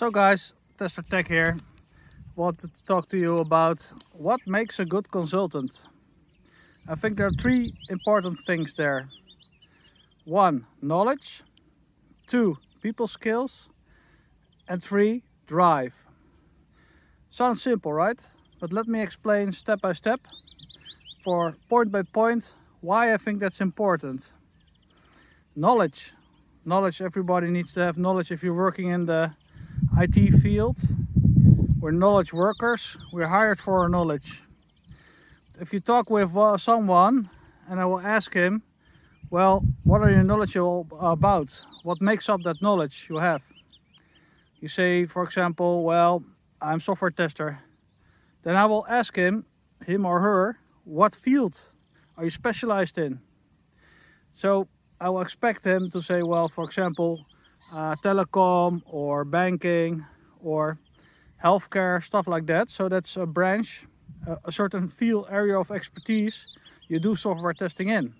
So guys, TesterTech here. Wanted to talk to you about what makes a good consultant. I think there are three important things there. 1, knowledge. 2, people skills. And 3, drive. Sounds simple, right? But let me explain step by step, for point by point, why I think that's important. Knowledge. Knowledge, everybody needs to have knowledge. If you're working in the IT field, we're knowledge workers. We're hired for our knowledge. If you talk with someone and I will ask him, well, what are you knowledgeable about? What makes up that knowledge you have? You say, for example, well, I'm software tester. Then I will ask him or her, what field are you specialized in? So I will expect him to say, well, for example, telecom or banking or healthcare, stuff like that. So that's a branch, a certain field area of expertise you do software testing in.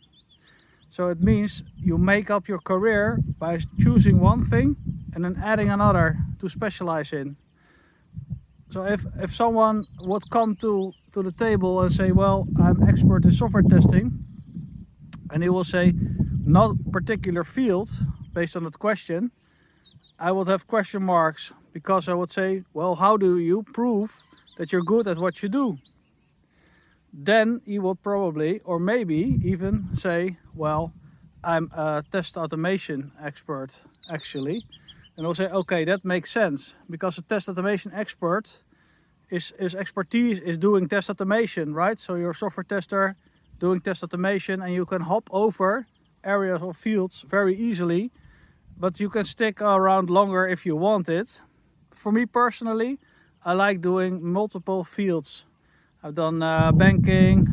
So it means you make up your career by choosing one thing and then adding another to specialize in. So if someone would come to the table and say, well, I'm expert in software testing, and he will say, not particular field, based on that question, I would have question marks, because I would say, well, how do you prove that you're good at what you do? Then he would probably, or maybe even say, well, I'm a test automation expert, actually. And I'll say, okay, that makes sense, because a test automation expert is expertise is doing test automation, right? So you're a software tester doing test automation, and you can hop over areas or fields very easily, but you can stick around longer if you want it. For me personally, I like doing multiple fields. I've done banking,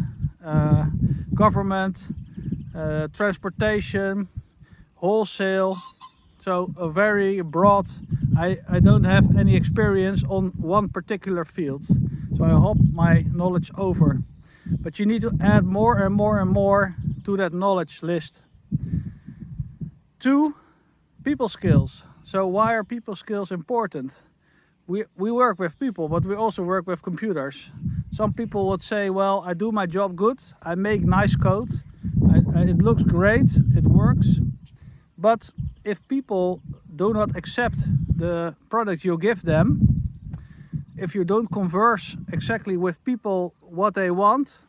government, transportation, wholesale, so a very broad. I don't have any experience on one particular field, so I hop my knowledge over. But you need to add more and more and more to that knowledge list. 2, people skills. So why are people skills important? We work with people, but we also work with computers. Some people would say, well, I do my job good, I make nice code, it looks great, it works. But if people do not accept the product you give them, if you don't converse exactly with people what they want,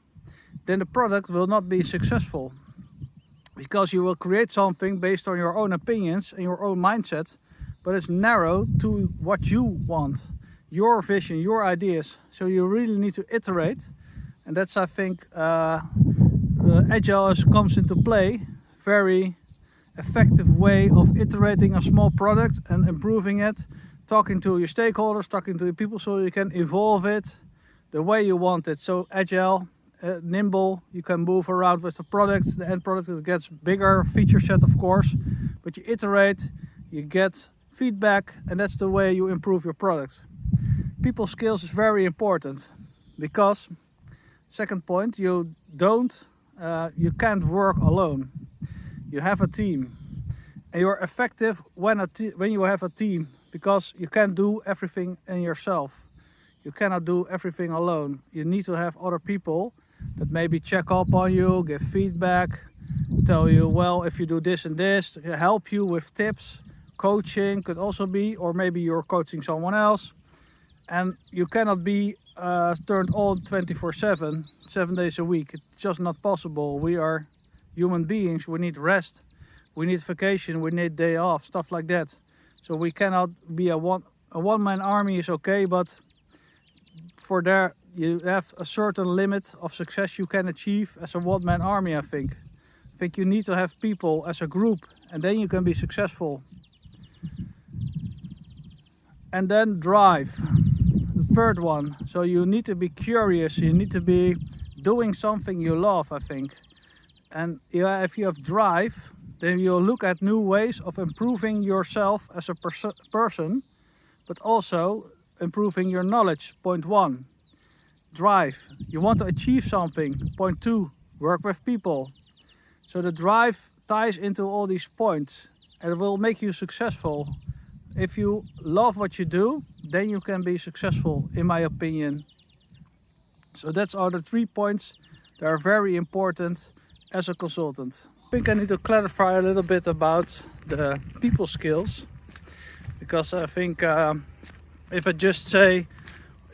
then the product will not be successful. Because you will create something based on your own opinions and your own mindset, but it's narrow to what you want, your vision, your ideas. So you really need to iterate, and that's, I think, Agile comes into play. Very effective way of iterating a small product and improving it, talking to your stakeholders, talking to the people, so you can evolve it the way you want it. So Agile, nimble, you can move around with the product. The end product gets bigger, feature set of course, but you iterate, you get feedback, and that's the way you improve your product. People skills is very important, because second point, you can't work alone. You have a team, and you're effective when you have a team, because you can't do everything in yourself. You cannot do everything alone. You need to have other people that maybe check up on you, give feedback, tell you, well, if you do this and this, help you with tips. Coaching could also be, or maybe you're coaching someone else. And you cannot be turned on 24/7, 7 days a week. It's just not possible. We are human beings. We need rest, we need vacation, we need day off, stuff like that. So we cannot be a one-man army is okay, but for there you have a certain limit of success you can achieve as a one-man army. I think you need to have people as a group, and then you can be successful. And then drive, the third one. So you need to be curious, you need to be doing something you love, I think. And yeah, if you have drive, then you'll look at new ways of improving yourself as a person, but also improving your knowledge. Point 1, drive. You want to achieve something. Point 2, work with people. So the drive ties into all these points, and it will make you successful. If you love what you do, then you can be successful, in my opinion. So that's are the 3 points that are very important as a consultant. I think I need to clarify a little bit about the people skills, because I think if I just say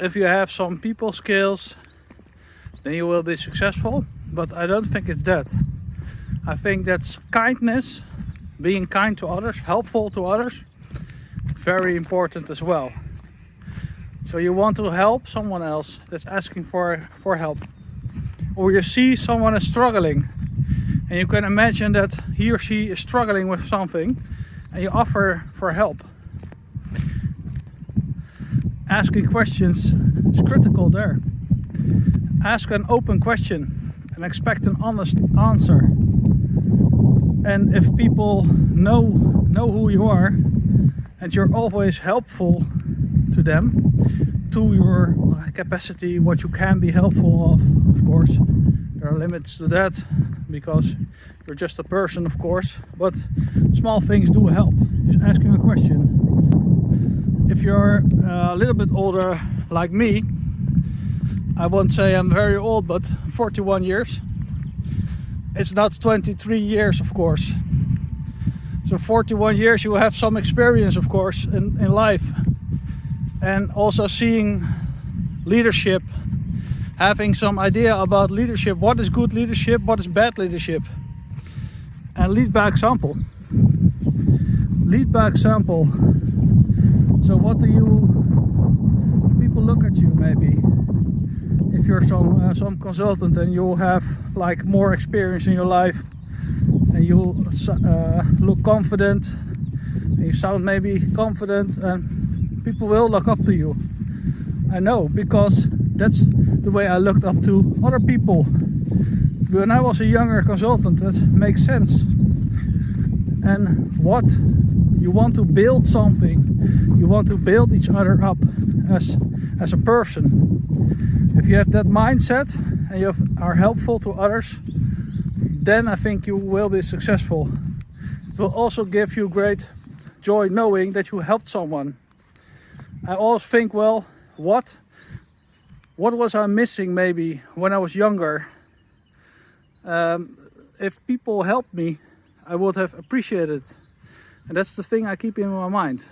if you have some people skills, then you will be successful, but I don't think it's that. I think that's kindness, being kind to others, helpful to others, very important as well. So you want to help someone else that's asking for help, or you see someone is struggling and you can imagine that he or she is struggling with something and you offer for help. Asking questions is critical there. Ask an open question and expect an honest answer. And if people know who you are and you're always helpful to them, to your capacity, what you can be helpful of course. There are limits to that because you're just a person, of course, but small things do help. Just asking a question. If you're a little bit older like me, I won't say I'm very old, but 41 years. It's not 23 years, of course. So 41 years you have some experience, of course, in life. And also seeing leadership, having some idea about leadership, what is good leadership, what is bad leadership, and lead by example. Lead by example. So what do people look at you maybe? If you're some consultant and you have like more experience in your life, and you look confident, and you sound maybe confident, and people will look up to you. I know, because that's the way I looked up to other people. When I was a younger consultant, that makes sense. And what? You want to build something. You want to build each other up as a person. If you have that mindset and you are helpful to others, then I think you will be successful. It will also give you great joy knowing that you helped someone. I always think, well, what was I missing maybe when I was younger? If people helped me, I would have appreciated it. And that's the thing I keep in my mind.